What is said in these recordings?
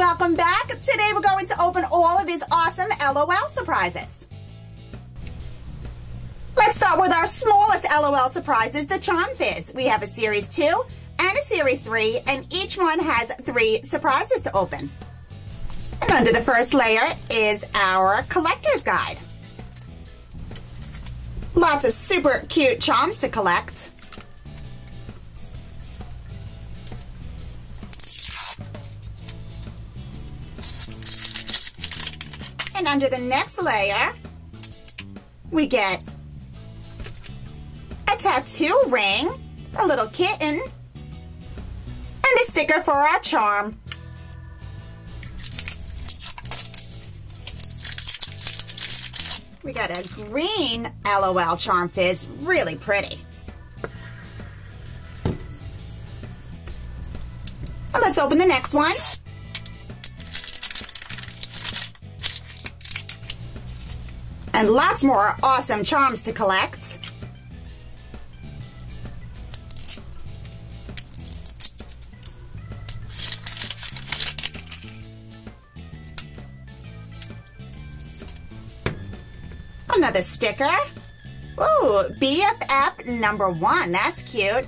welcome back. Today we're going to open all of these awesome LOL surprises. Let's start with our smallest LOL surprises, the Charm Fizz. We have a Series 2 and a Series 3, and each one has 3 surprises to open. And under the first layer is our collector's guide. Lots of super cute charms to collect. And under the next layer, we get a tattoo ring, a little kitten, and a sticker for our charm. We got a green LOL Charm Fizz, really pretty. And let's open the next one. And lots more awesome charms to collect. Another sticker. Ooh, BFF #1. That's cute.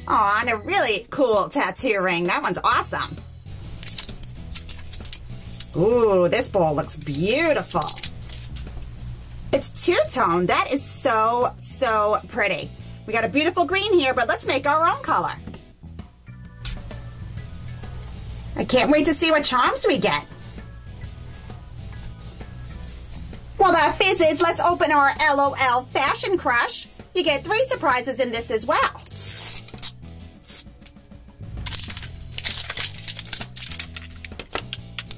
Aw, and a really cool tattoo ring. That one's awesome. Ooh, this bowl looks beautiful. It's two-tone. That is so, so pretty. We got a beautiful green here, but let's make our own color. I can't wait to see what charms we get. While that fizzes, let's open our LOL Fashion Crush. You get 3 surprises in this as well.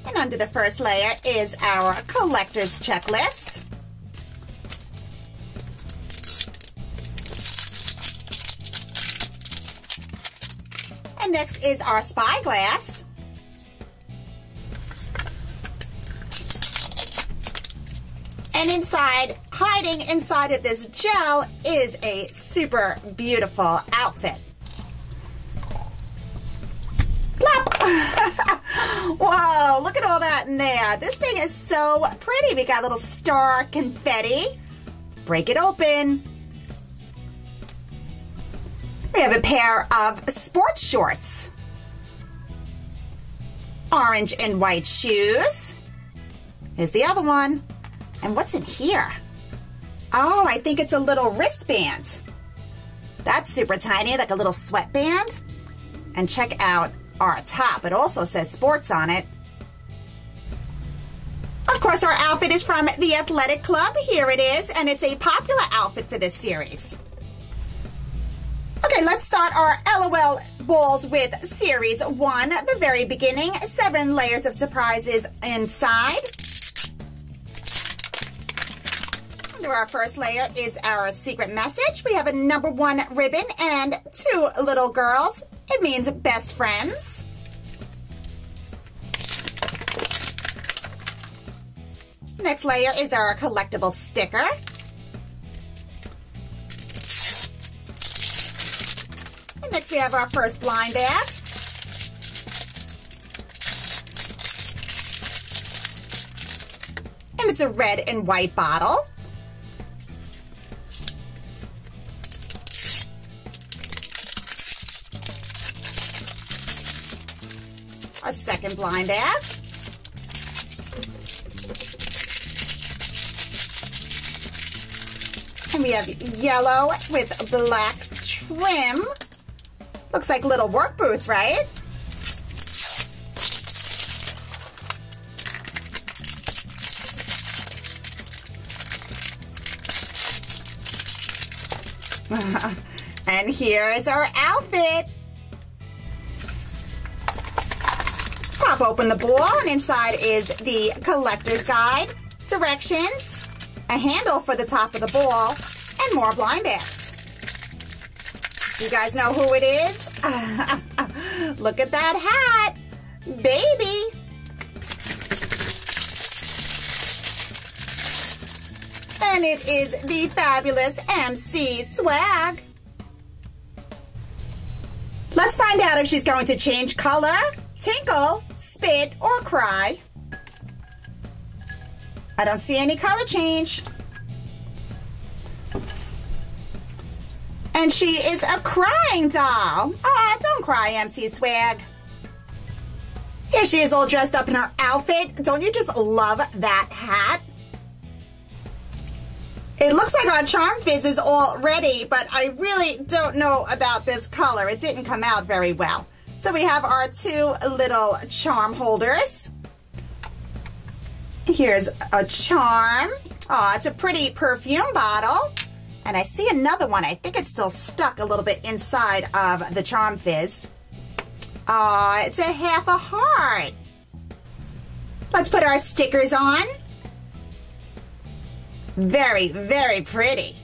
And under the first layer is our collector's checklist. And next is our spyglass. And inside, hiding inside of this gel, is a super beautiful outfit. Plop! Whoa, look at all that in there. This thing is so pretty. We got a little star confetti. Break it open. We have a pair of sports shorts. Orange and white shoes. Here's the other one. And what's in here? Oh, I think it's a little wristband. That's super tiny, like a little sweatband. And check out our top. It also says sports on it. Of course, our outfit is from the Athletic Club. Here it is, and it's a popular outfit for this series. Okay, let's start our LOL balls with Series 1, the very beginning. 7 layers of surprises inside. Under our first layer is our secret message. We have a #1 ribbon and 2 little girls. It means best friends. Next layer is our collectible sticker. And next we have our first blind bag. And it's a red and white bottle. Our second blind bag. And we have yellow with black trim. Looks like little work boots, right? And here is our outfit. Pop open the ball, and inside is the collector's guide, directions, a handle for the top of the ball, and more blind bags. You guys know who it is? Look at that hat, baby. And it is the fabulous MC Swag. Let's find out if she's going to change color. tinkle, spit, or cry. I don't see any color change. And she is a crying doll. Aw, don't cry, MC Swag. Here she is all dressed up in her outfit. Don't you just love that hat? It looks like our charm Fizz is all ready, but I really don't know about this color. It didn't come out very well. So we have our two little charm holders. Here's a charm. Aw, it's a pretty perfume bottle. And I see another one. I think it's still stuck a little bit inside of the charm Fizz. Aw, it's a half a heart. Let's put our stickers on. Very, very pretty.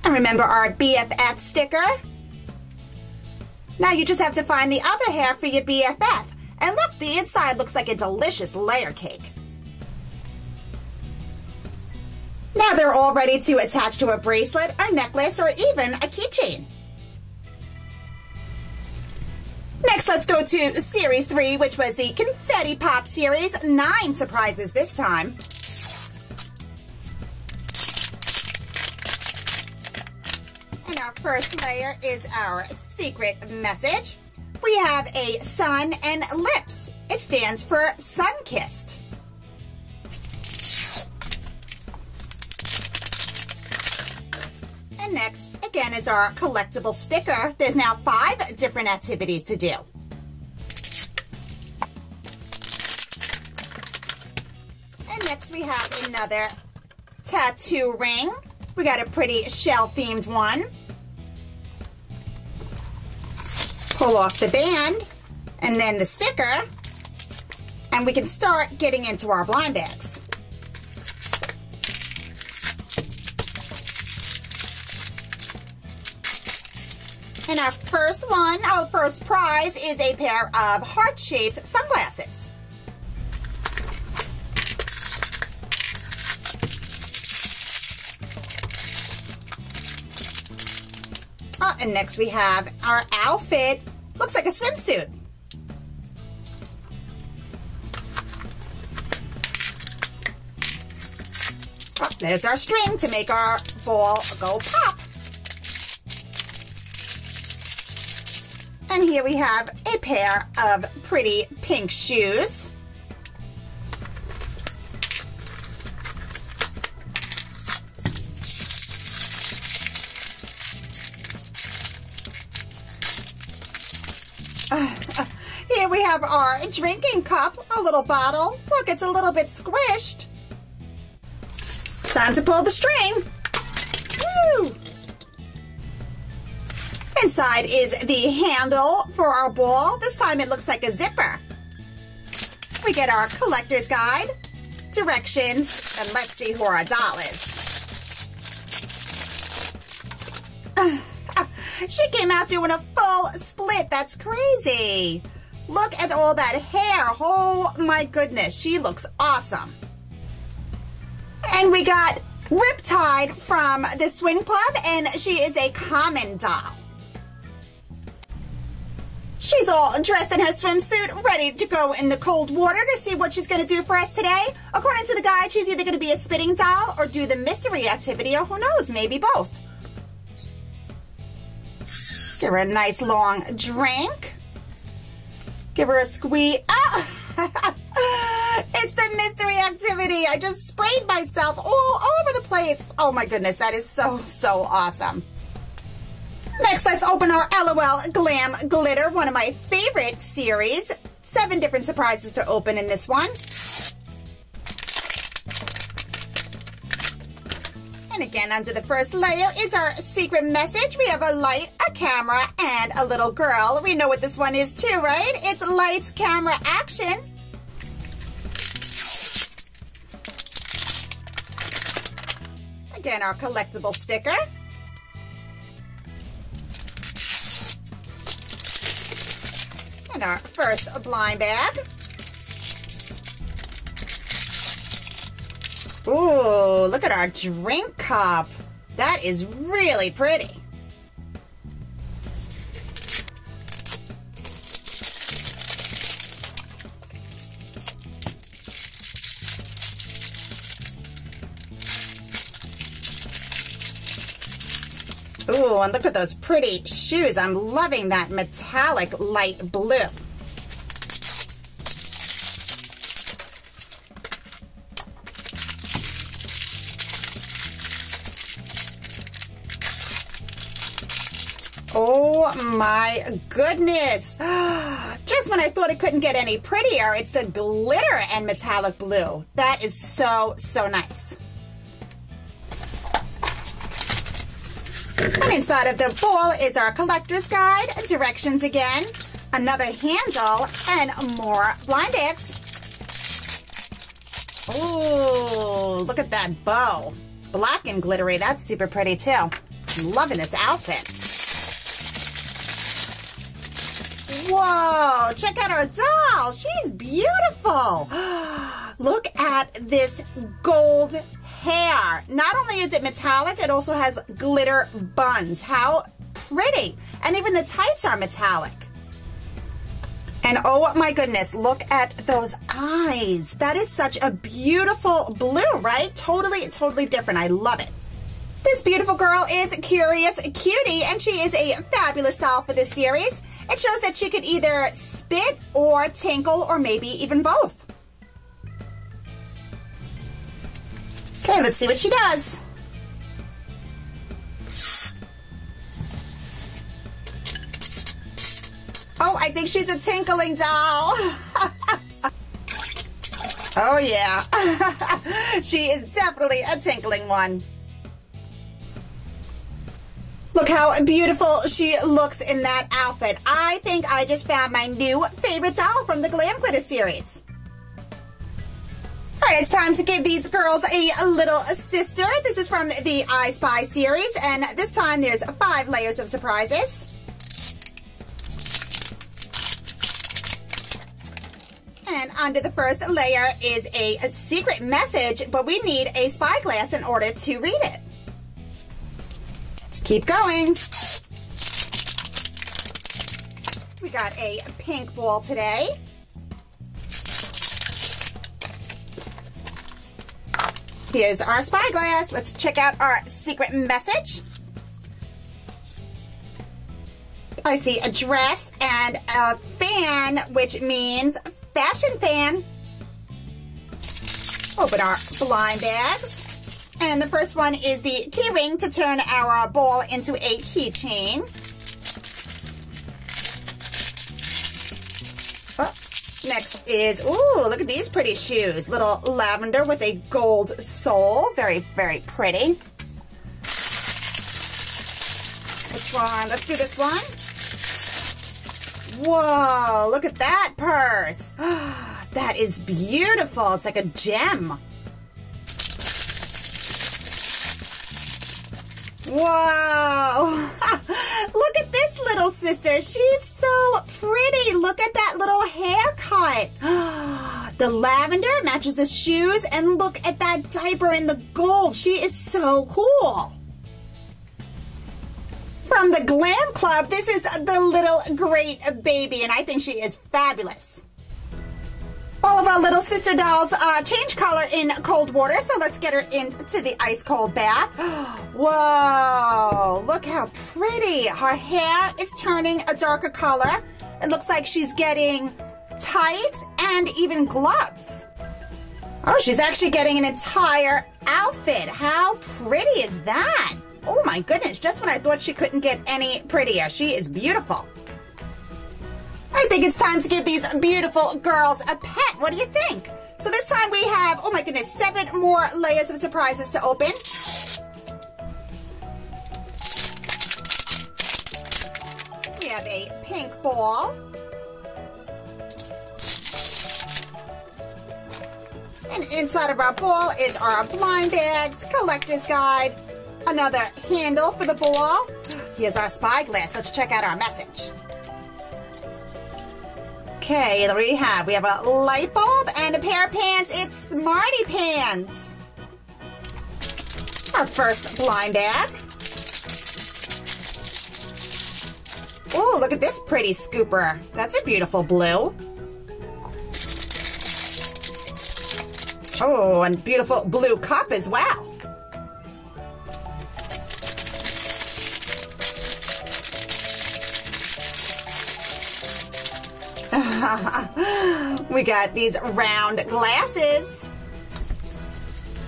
And remember our BFF sticker? Now you just have to find the other half for your BFF. And look, the inside looks like a delicious layer cake. Now they're all ready to attach to a bracelet, or necklace, or even a keychain. Next, let's go to Series 3, which was the Confetti Pop Series. 9 surprises this time. And our first layer is our secret message. We have a sun and lips. It stands for sun-kissed. And next, again, is our collectible sticker. There's now 5 different activities to do. And next we have another tattoo ring. We got a pretty shell-themed one. Pull off the band, and then the sticker, and we can start getting into our blind bags. And our first one, our first prize, is a pair of heart-shaped sunglasses. Oh, and next we have our outfit. Looks like a swimsuit. Oh, there's our string to make our ball go pop. And here we have a pair of pretty pink shoes. Here we have our drinking cup, our little bottle. Look, it's a little bit squished. Time to pull the string. Woo! Inside is the handle for our ball. This time it looks like a zipper. We get our collector's guide, directions, and let's see who our doll is. She came out doing a full split. That's crazy. Look at all that hair. Oh my goodness, she looks awesome. And we got Riptide from the Swing Club, and she is a common doll. She's all dressed in her swimsuit, ready to go in the cold water to see what she's going to do for us today. According to the guide, she's either going to be a spitting doll or do the mystery activity, or who knows, maybe both. Give her a nice long drink. Give her a squeeze. Oh! It's the mystery activity. I just sprayed myself all over the place. Oh my goodness, that is so, so awesome. Next, let's open our l.o.l. Glam Glitter, one of my favorite series. 7 different surprises to open in this one. And again, under the first layer is our secret message. We have a light, a camera, and a little girl. We know what this one is too, right? It's lights, camera, action. Again, our collectible sticker. And our first blind bag. Ooh, look at our drink cup. That is really pretty. Oh, and look at those pretty shoes. I'm loving that metallic light blue. Oh my goodness. Just when I thought it couldn't get any prettier, it's the glitter and metallic blue. That is so, so nice. And inside of the bowl is our collector's guide, directions again, another handle, and more blind bags. Oh, look at that bow. Black and glittery. That's super pretty too. I'm loving this outfit. Whoa, check out our doll. She's beautiful. Look at this gold hair. Not only is it metallic, it also has glitter buns. How pretty. And even the tights are metallic. And oh my goodness, look at those eyes. That is such a beautiful blue, right? Totally, totally different. I love it. This beautiful girl is Curious Cutie, and she is a fabulous doll for this series. It shows that she could either spit or tinkle or maybe even both. Okay, let's see what she does. Oh, I think she's a tinkling doll. Oh yeah, she is definitely a tinkling one. Look how beautiful she looks in that outfit. I think I just found my new favorite doll from the Glam Glitter series. All right, it's time to give these girls a little sister. This is from the I Spy series, and this time there's 5 layers of surprises. And under the first layer is a secret message, but we need a spyglass in order to read it. Let's keep going. We got a pink ball today. Here's our spyglass. Let's check out our secret message. I see a dress and a fan, which means fashion fan. Open our blind bags. And the first one is the key ring to turn our ball into a keychain. Oh, next is, ooh, look at these pretty shoes. Little lavender with a gold sole. Very, very pretty. Which one? Let's do this one. Whoa, look at that purse. That is beautiful. It's like a gem. Whoa! Look at this little sister. She's so pretty. Look at that little haircut. The lavender matches the shoes, and look at that diaper in the gold. She is so cool. From the Glam Club, this is the little great baby, and I think she is fabulous. All of our little sister dolls change color in cold water, so let's get her into the ice cold bath. Whoa, look how pretty. Her hair is turning a darker color. It looks like she's getting tights and even gloves. Oh, she's actually getting an entire outfit. How pretty is that? Oh my goodness, just when I thought she couldn't get any prettier. She is beautiful. I think it's time to give these beautiful girls a pet. What do you think? So this time we have, oh my goodness, 7 more layers of surprises to open. We have a pink ball. And inside of our ball is our blind bags, collector's guide, another handle for the ball. Here's our spyglass. Let's check out our message. Okay, there we have a light bulb and a pair of pants. It's Smarty Pants. Our first blind bag. Oh, look at this pretty scooper. That's a beautiful blue. Oh, and beautiful blue cup as well. We got these round glasses.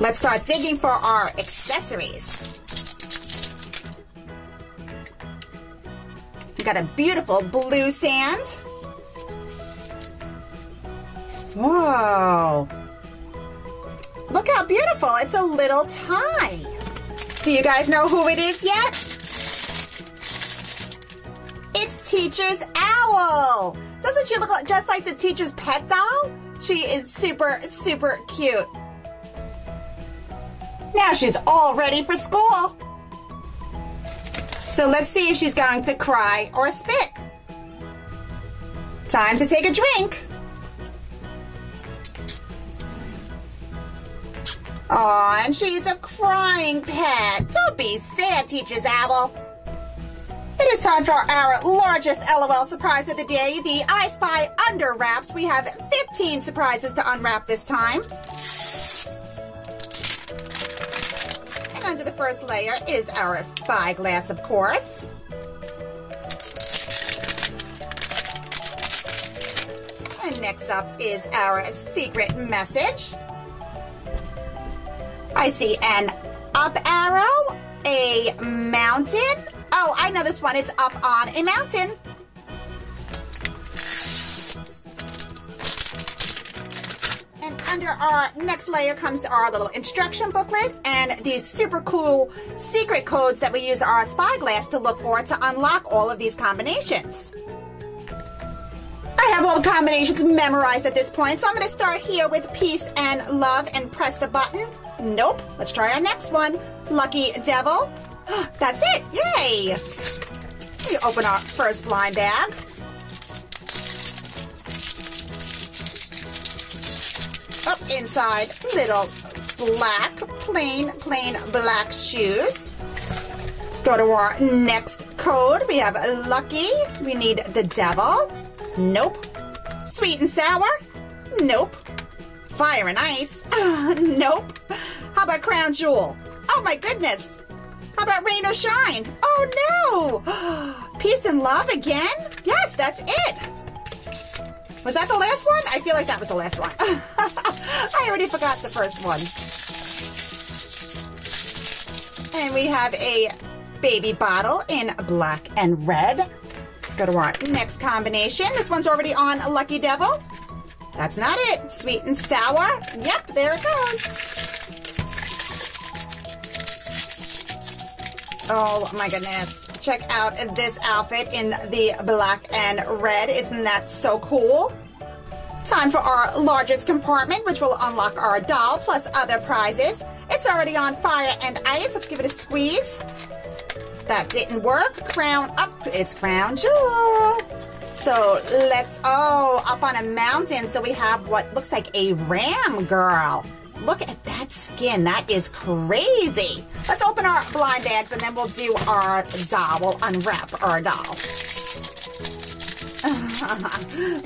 Let's start digging for our accessories. We got a beautiful blue sand. Whoa. Look how beautiful. It's a little tie. Do you guys know who it is yet? It's Teacher's Owl. Doesn't she look just like the teacher's pet doll? She is super, super cute. Now she's all ready for school. So let's see if she's going to cry or spit. Time to take a drink. Aw, and she's a crying pet. Don't be sad, Teacher's Owl. It is time for our largest LOL surprise of the day, the I Spy Under Wraps. We have 15 surprises to unwrap this time. And under the first layer is our spyglass, of course. And next up is our secret message. I see an up arrow, a mountain. Oh, I know this one. It's up on a mountain. And under our next layer comes our little instruction booklet and these super cool secret codes that we use our spyglass to look for to unlock all of these combinations. I have all the combinations memorized at this point, so I'm going to start here with peace and love and press the button. Nope. Let's try our next one. Lucky Devil. That's it. Yay. We open our first blind bag. Up inside, little black, plain black shoes. Let's go to our next code. We have Lucky. We need the Devil. Nope. Sweet and sour. Nope. Fire and ice. Nope. How about crown jewel? Oh my goodness. How about rain or shine? Oh no. Peace and love again? Yes, that's it. Was that the last one? I feel like that was the last one. I already forgot the first one. And we have a baby bottle in black and red. Let's go to our next combination. This one's already on Lucky Devil. That's not it. Sweet and sour. Yep, there it goes. Oh my goodness. Check out this outfit in the black and red. Isn't that so cool? Time for our largest compartment, which will unlock our doll plus other prizes. It's already on fire and ice. Let's give it a squeeze. That didn't work. Crown up. It's crown jewel. So let's, up on a mountain. So we have what looks like a ram girl. Look at that skin. That is crazy. Let's open our blind bags and then we'll do our doll. We'll unwrap our doll.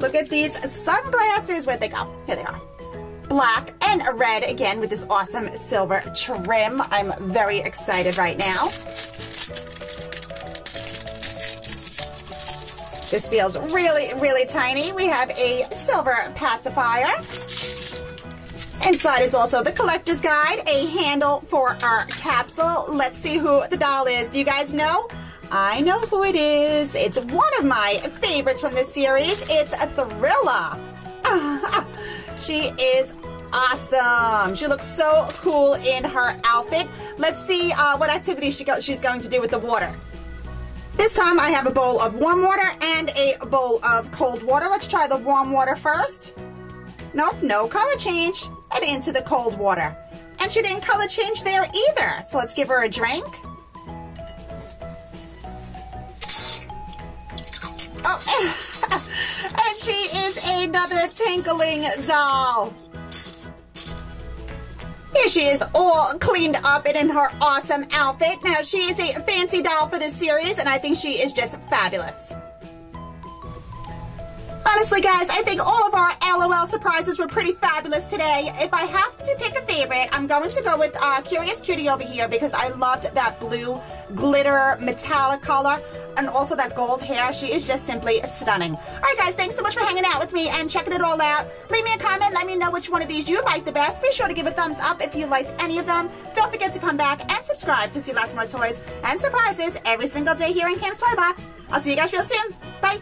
Look at these sunglasses. Where'd they go? Here they are. Black and red again with this awesome silver trim. I'm very excited right now. This feels really, really tiny. We have a silver pacifier. Inside is also the collector's guide, a handle for our capsule. Let's see who the doll is. Do you guys know? I know who it is. It's one of my favorites from this series. It's a Thriller. She is awesome. She looks so cool in her outfit. Let's see what activity she's going to do with the water. This time I have a bowl of warm water and a bowl of cold water. Let's try the warm water first. Nope, no color change. And into the cold water. And she didn't color change there either. So let's give her a drink. Oh, and she is another tinkling doll. Here she is all cleaned up and in her awesome outfit. Now, she is a fancy doll for this series, and I think she is just fabulous. Honestly, guys, I think all of our LOL surprises were pretty fabulous today. If I have to pick a favorite, I'm going to go with Curious Cutie over here because I loved that blue glitter metallic color. and also that gold hair. She is just simply stunning. All right, guys, thanks so much for hanging out with me and checking it all out. Leave me a comment. Let me know which one of these you like the best. Be sure to give a thumbs up if you liked any of them. Don't forget to come back and subscribe to see lots more toys and surprises every single day here in Kim's Toy Box. I'll see you guys real soon. Bye.